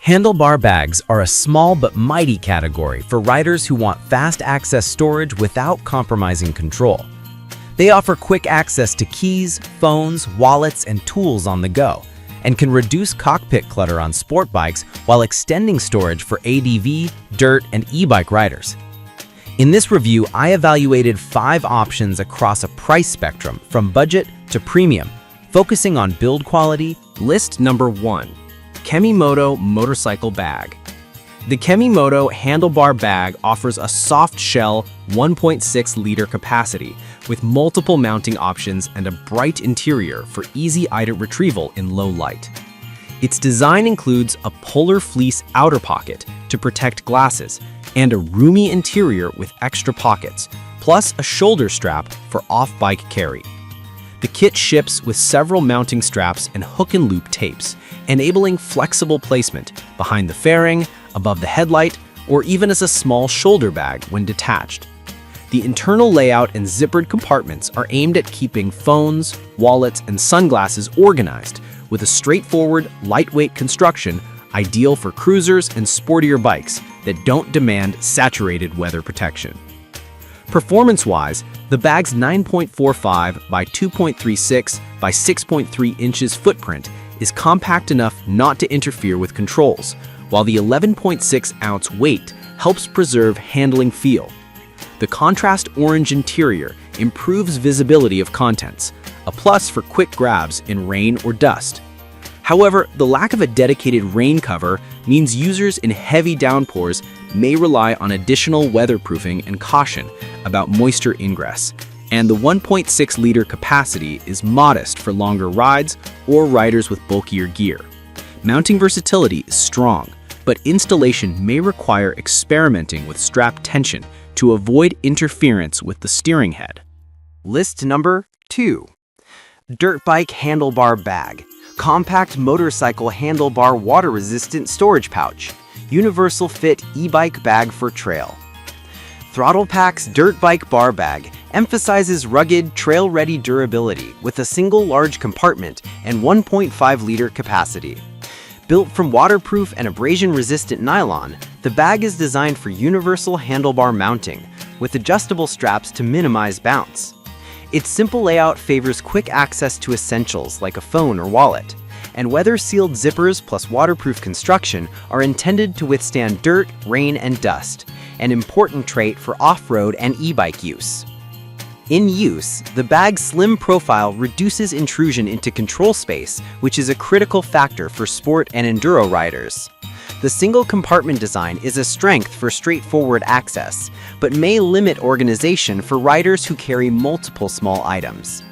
Handlebar bags are a small but mighty category for riders who want fast access storage without compromising control. They offer quick access to keys, phones, wallets, and tools on the go, and can reduce cockpit clutter on sport bikes while extending storage for ADV, dirt, and e-bike riders. In this review, I evaluated 5 options across a price spectrum from budget to premium, focusing on build quality. List number 1. Kemimoto Motorcycle Bag. The Kemimoto Handlebar Bag offers a soft-shell 1.6-liter capacity with multiple mounting options and a bright interior for easy item retrieval in low light. Its design includes a polar fleece outer pocket to protect glasses and a roomy interior with extra pockets, plus a shoulder strap for off-bike carry. The kit ships with several mounting straps and hook and loop tapes, enabling flexible placement behind the fairing, above the headlight, or even as a small shoulder bag when detached. The internal layout and zippered compartments are aimed at keeping phones, wallets, and sunglasses organized, with a straightforward, lightweight construction ideal for cruisers and sportier bikes that don't demand saturated weather protection. Performance-wise, the bag's 9.45 by 2.36 by 6.3 inches footprint is compact enough not to interfere with controls, while the 11.6-ounce weight helps preserve handling feel. The contrast orange interior improves visibility of contents, a plus for quick grabs in rain or dust. However, the lack of a dedicated rain cover means users in heavy downpours may rely on additional weatherproofing and caution about moisture ingress, and the 1.6-liter capacity is modest for longer rides or riders with bulkier gear. Mounting versatility is strong, but installation may require experimenting with strap tension to avoid interference with the steering head. List number 2. Dirt Bike Handlebar Bag. Compact motorcycle handlebar water-resistant storage pouch. Universal fit e-bike bag for trail. Throttle Pack's Dirt Bike Bar Bag emphasizes rugged, trail-ready durability with a single large compartment and 1.5-liter capacity. Built from waterproof and abrasion-resistant nylon, the bag is designed for universal handlebar mounting, with adjustable straps to minimize bounce. Its simple layout favors quick access to essentials like a phone or wallet, and weather-sealed zippers plus waterproof construction are intended to withstand dirt, rain, and dust, an important trait for off-road and e-bike use. In use, the bag's slim profile reduces intrusion into control space, which is a critical factor for sport and enduro riders. The single compartment design is a strength for straightforward access, but may limit organization for riders who carry multiple small items.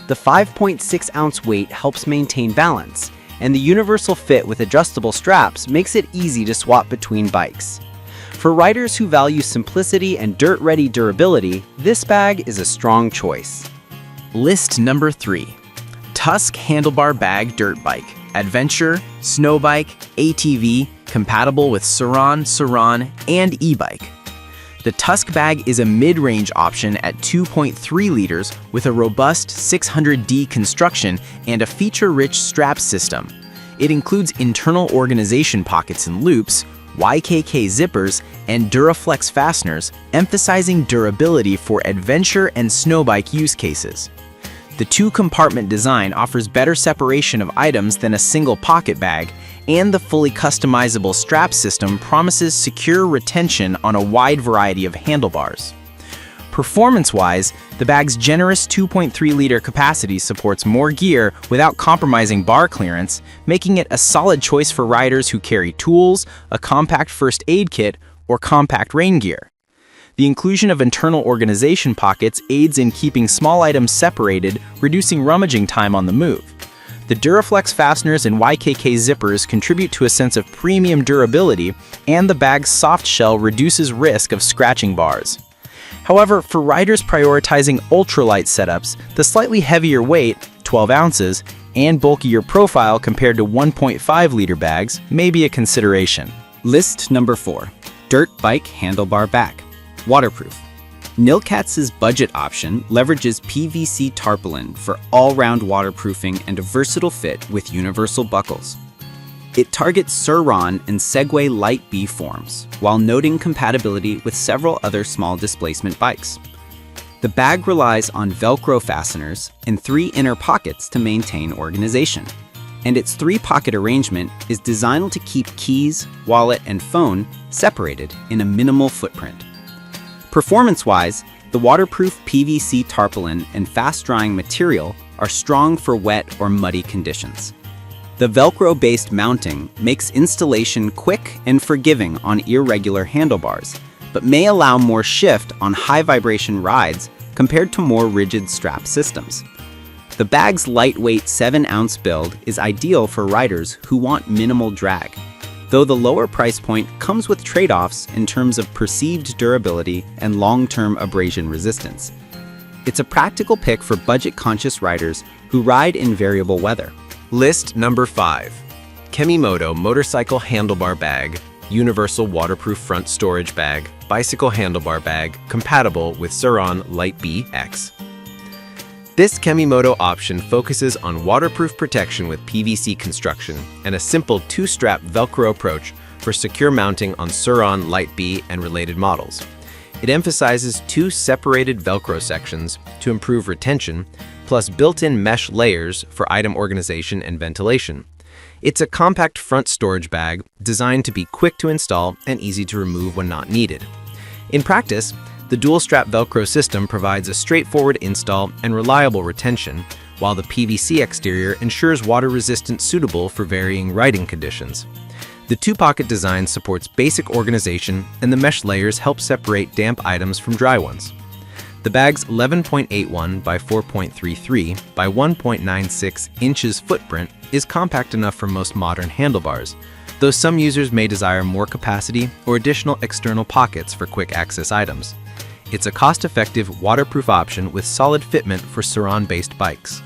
The 5.6-ounce weight helps maintain balance, and the universal fit with adjustable straps makes it easy to swap between bikes. For riders who value simplicity and dirt-ready durability, this bag is a strong choice. List number 3. Tusk Handlebar Bag Dirt Bike. Adventure, snow bike, ATV, compatible with Saran, and e-bike. The Tusk bag is a mid-range option at 2.3 liters with a robust 600D construction and a feature-rich strap system. It includes internal organization pockets and loops, YKK zippers, and Duraflex fasteners, emphasizing durability for adventure and snowbike use cases. The 2-compartment design offers better separation of items than a single pocket bag, and the fully customizable strap system promises secure retention on a wide variety of handlebars. Performance-wise, the bag's generous 2.3-liter capacity supports more gear without compromising bar clearance, making it a solid choice for riders who carry tools, a compact first aid kit, or compact rain gear. The inclusion of internal organization pockets aids in keeping small items separated, reducing rummaging time on the move. The Duraflex fasteners and YKK zippers contribute to a sense of premium durability, and the bag's soft shell reduces risk of scratching bars. However, for riders prioritizing ultralight setups, the slightly heavier weight, 12 ounces, and bulkier profile compared to 1.5-liter bags may be a consideration. List number 4. Dirt Bike Handlebar Bag. Waterproof. Nilkatz's budget option leverages PVC tarpaulin for all-round waterproofing and a versatile fit with universal buckles. It targets Sur-Ron and Segway Light B forms, while noting compatibility with several other small displacement bikes. The bag relies on Velcro fasteners and 3 inner pockets to maintain organization, and its 3-pocket arrangement is designed to keep keys, wallet, and phone separated in a minimal footprint. Performance-wise, the waterproof PVC tarpaulin and fast-drying material are strong for wet or muddy conditions. The Velcro-based mounting makes installation quick and forgiving on irregular handlebars, but may allow more shift on high-vibration rides compared to more rigid strap systems. The bag's lightweight 7-ounce build is ideal for riders who want minimal drag, though the lower price point comes with trade-offs in terms of perceived durability and long-term abrasion resistance. It's a practical pick for budget-conscious riders who ride in variable weather. List number 5. Kemimoto Motorcycle Handlebar Bag, Universal Waterproof Front Storage Bag, Bicycle Handlebar Bag, compatible with Sur-Ron Light B X. This Kemimoto option focuses on waterproof protection with PVC construction and a simple 2-strap Velcro approach for secure mounting on Sur-Ron Light B and related models. It emphasizes 2 separated Velcro sections to improve retention, plus built-in mesh layers for item organization and ventilation. It's a compact front storage bag designed to be quick to install and easy to remove when not needed. In practice, the dual-strap Velcro system provides a straightforward install and reliable retention, while the PVC exterior ensures water resistance suitable for varying riding conditions. The 2-pocket design supports basic organization, and the mesh layers help separate damp items from dry ones. The bag's 11.81 by 4.33 by 1.96 inches footprint is compact enough for most modern handlebars, though some users may desire more capacity or additional external pockets for quick access items. It's a cost-effective, waterproof option with solid fitment for Sur-Ron-based bikes.